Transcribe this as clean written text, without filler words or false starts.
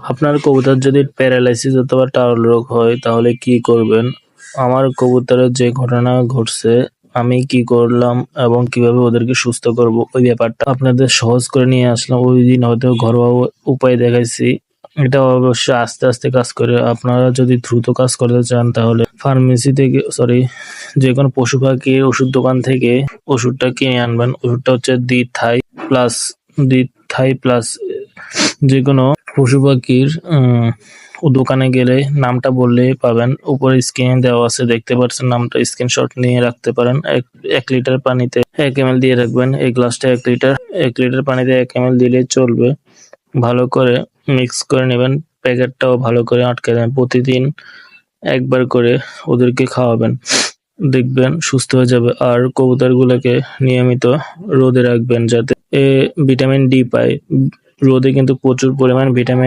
আপনার কবুতর যদি প্যারালাইসিস অথবা টার্ল রোগ হয় তাহলে কি করবেন? আমার কবুতরের যে ঘটনা ঘটছে, আমি কি করলাম এবং কিভাবে ওদেরকে সুস্থ করব ওই ব্যাপারটা আপনাদের সহজ করে নিয়ে আসলাম। ওই দিন হয়তো ঘরোয়া উপায় দেখাইছি, এটা অবশ্যই আস্তে আস্তে কাজ করে। আপনারা যদি দ্রুত কাজ করতে চান তাহলে ফার্মেসি থেকে যে কোনো পশু পাখির ওষুধ দোকান থেকে ওষুধটা কিনে আনবেন। ওষুধটা হচ্ছে দি থাই প্লাস যে কোনো পশু পাখির দোকানে গেলে নামটা বললেই পাবেন। উপরে স্ক্রিনে দেওয়া আছে, দেখতে পাচ্ছেন নামটা, স্ক্রিনশট নিয়ে রাখতে পারেন। 1 লিটার পানিতে 1 ml দিয়ে রাখবেন। এই গ্লাসটা 1 লিটার পানিতে 1 ml দিলে চলবে। ভালো করে মিক্স করে নেবেন, প্যাকেটটাও ভালো করে আটকে দেবেন। প্রতিদিন একবার করে ওদেরকে খাওয়াবেন, দেখবেন সুস্থ হয়ে যাবে। আর কবুতরগুলোকে নিয়মিত রোদে রাখবেন যাতে ভিটামিন ডি পায়। রোদে কিন্তু প্রচুর পরিমাণ ভিটামিন